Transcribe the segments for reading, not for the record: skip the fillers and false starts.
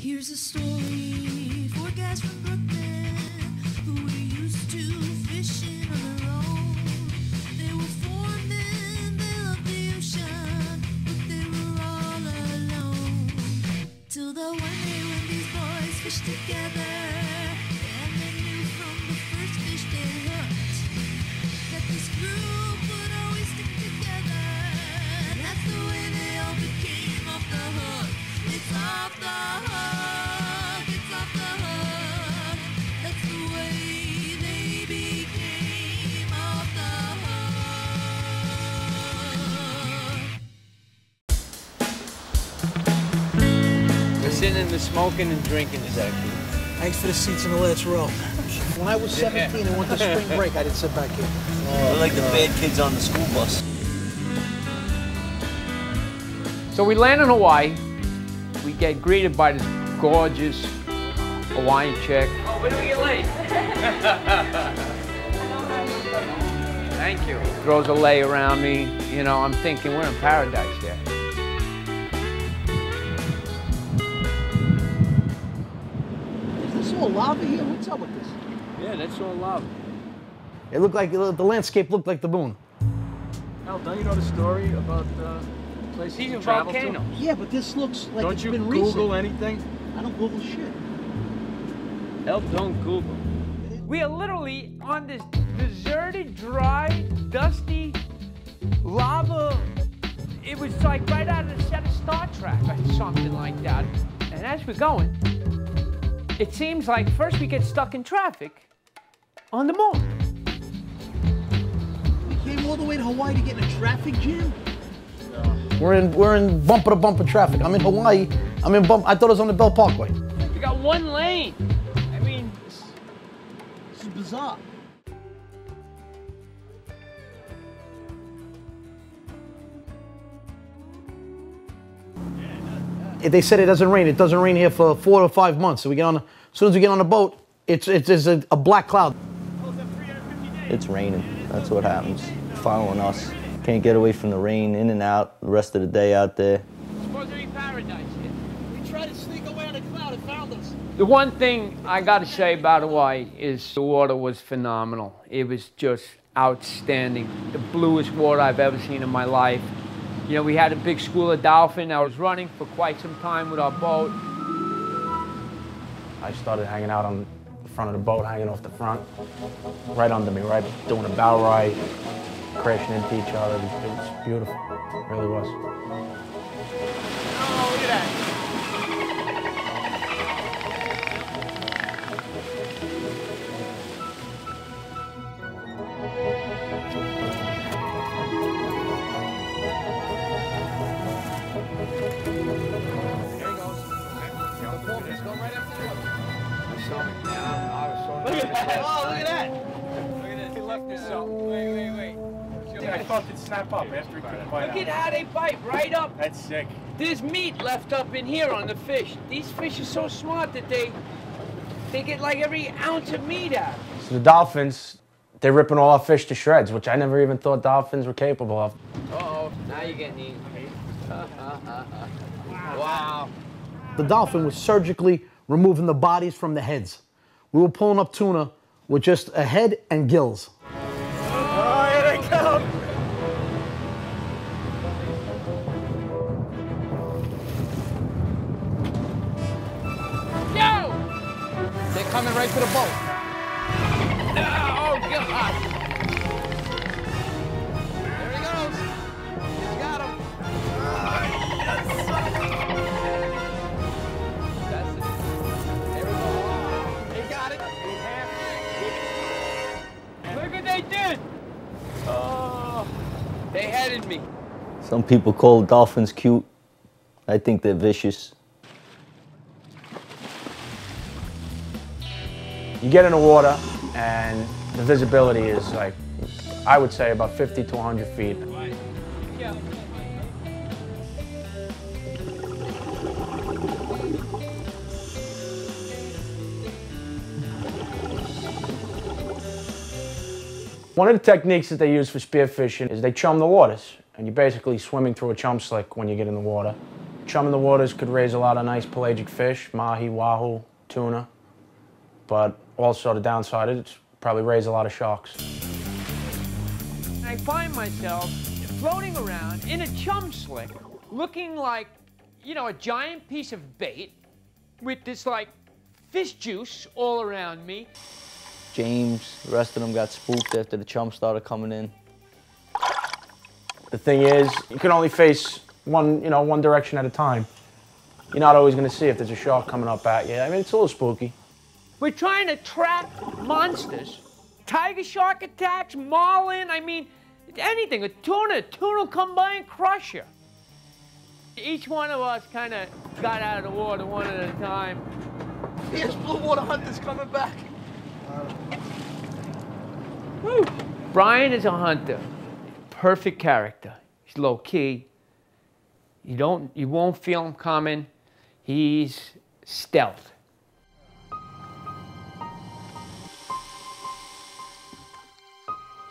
Here's a story for guys from Brooklyn who were used to fishing on their own. They were foremen, they loved the ocean, but they were all alone. Till the one day when these boys fished together, and they knew from the first fish they hooked that this group would always stick together. And that's the way they all became off the hook. It's off the hook, it's off the hook. That's the way they became off the hook. We're sitting in the smoking and drinking section. Thanks for the seats in the last row. When I was 17 and went to spring break, I didn't sit back here. We're like the bad kids on the school bus. So we land in Hawaii. We get greeted by this gorgeous Hawaiian chick. Oh, when do we get late? Thank you. Throws a lei around me. You know, I'm thinking we're in paradise there. Is this all lava here? What's up with this? Yeah, that's all love. It looked like, the landscape looked like the moon. Al, don't you know the story about places These you are travel volcanoes. Yeah, but this looks like to? it's Don't you been Google recent. anything? I don't Google shit. Help, don't Google. We are literally on this deserted, dry, dusty lava. It was like right out of the set of Star Trek or something like that. And as we're going, it seems like first we get stuck in traffic on the moon. We came all the way to Hawaii to get in a traffic jam? We're in bumper to bumper traffic. I'm in Hawaii. I thought it was on the Bell Parkway. We got one lane. I mean, This is bizarre. They said it doesn't rain. It doesn't rain here for 4 to 5 months. So we get on. As soon as we get on the boat, it's a black cloud. It's raining. That's what happens. Following us. Can't get away from the rain, in and out, the rest of the day out there. it's supposed to be paradise here. We tried to sneak away on a cloud. It found us. The one thing I got to say about Hawaii is the water was phenomenal. It was just outstanding. The bluest water I've ever seen in my life. You know, we had a big school of dolphin. I was running for quite some time with our boat. I started hanging out on the front of the boat, hanging off the front, right under me, right, doing a bow ride, crashing into each other. It was beautiful, it really was. Oh, look at that. Oh, look at that. He left us something. Wait. Yeah, I thought it'd snap up after he couldn't bite Look at out. how they bite right up. That's sick. There's meat left up in here on the fish. These fish are so smart that they get like every ounce of meat out. So the dolphins, they're ripping all our fish to shreds, which I never even thought dolphins were capable of. Uh-oh, now you're getting eaten. Wow. The dolphin was surgically removing the bodies from the heads. We were pulling up tuna with just a head and gills. Oh, here they come! Yo! They're coming right to the boat. Oh, God. There he goes. He's got him. That's it. There we go. He got it. Look what they did. Oh, they headed me. Some people call dolphins cute. I think they're vicious. You get in the water, and the visibility is like, I would say about 50 to 100 feet. Yeah. One of the techniques that they use for spearfishing is they chum the waters, and you're basically swimming through a chum slick when you get in the water. Chum in the waters could raise a lot of nice pelagic fish, mahi, wahoo, tuna, but also the downside is it's probably raise a lot of sharks. I find myself floating around in a chum slick, looking like, you know, a giant piece of bait with this like fish juice all around me. James, the rest of them got spooked after the chum started coming in. The thing is, you can only face one direction at a time. You're not always going to see if there's a shark coming up at you. I mean, it's a little spooky. We're trying to trap monsters. Tiger shark attacks, marlin, I mean, anything. A tuna will come by and crush you. Each one of us kind of got out of the water one at a time. Yes, blue water hunters coming back. Woo. Brian is a hunter. Perfect character. He's low key. You won't feel him coming. He's stealth.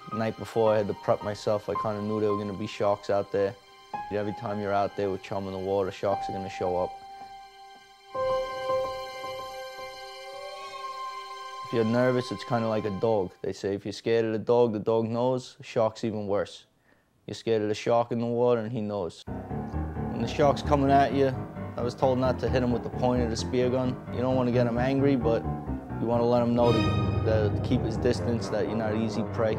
The night before, I had to prep myself. I kind of knew there were going to be sharks out there. Every time you're out there with chum in the water, sharks are going to show up. If you're nervous, it's kind of like a dog. They say if you're scared of the dog knows. A shark's even worse. You're scared of the shark in the water, and he knows. When the shark's coming at you, I was told not to hit him with the point of the spear gun. You don't want to get him angry, but you want to let him know to keep his distance, that you're not easy prey.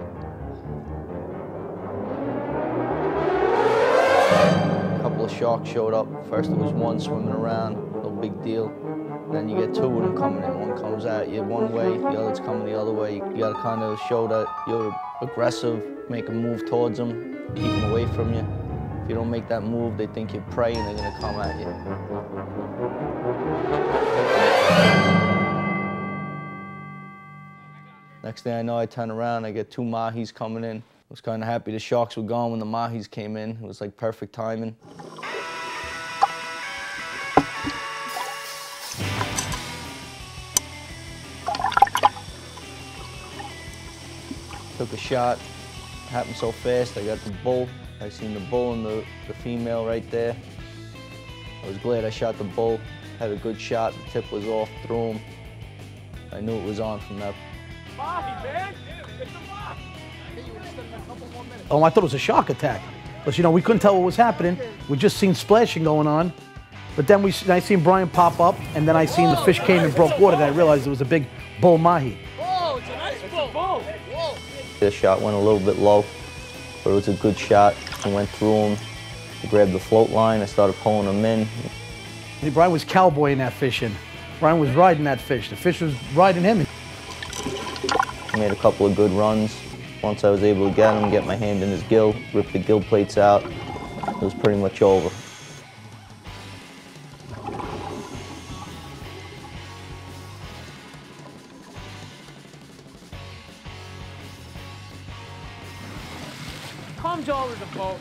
A couple of sharks showed up. First, there was one swimming around, no big deal. Then you get two of them coming in. One comes at you one way, the other's coming the other way. You gotta kind of show that you're aggressive, make a move towards them, keep them away from you. If you don't make that move, they think you're prey and they're gonna come at you. Next thing I know, I turn around, I get two mahis coming in. I was kind of happy the sharks were gone when the mahis came in. It was like perfect timing. Took a shot, happened so fast, I got the bull. I seen the bull and the female right there. I was glad I shot the bull, had a good shot, the tip was off, threw him. I knew it was on from that. Oh, I thought it was a shark attack. Because, you know, we couldn't tell what was happening. We just seen splashing going on. But then I seen Brian pop up, and then I seen the fish came and broke water, and I realized it was a big bull mahi. Whoa, it's a nice bull. Whoa. The shot went a little bit low, but it was a good shot. I went through him, I grabbed the float line, I started pulling him in. Brian was cowboying that fish in. Brian was riding that fish. The fish was riding him. I made a couple of good runs. Once I was able to get him, get my hand in his gill, rip the gill plates out, it was pretty much over. Comes over the boat,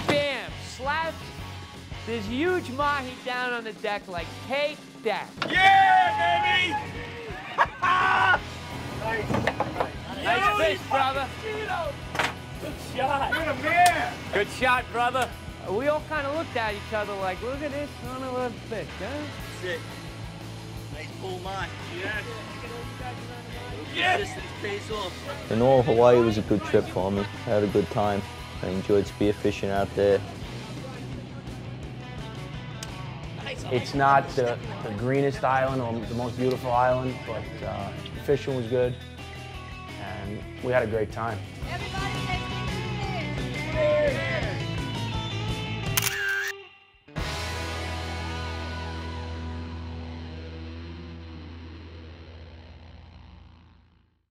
bam, slaps this huge mahi down on the deck like, take that. Yeah, baby! Nice fish, brother. Good shot. You're the man. Good shot, brother. We all kind of looked at each other like, look at this son of a bitch, huh? Sick. Nice bull line. Yeah. Distance pays off. In all, Hawaii was a good trip for me. I had a good time. I enjoyed spearfishing out there. It's not the greenest island or the most beautiful island, but the fishing was good, and we had a great time.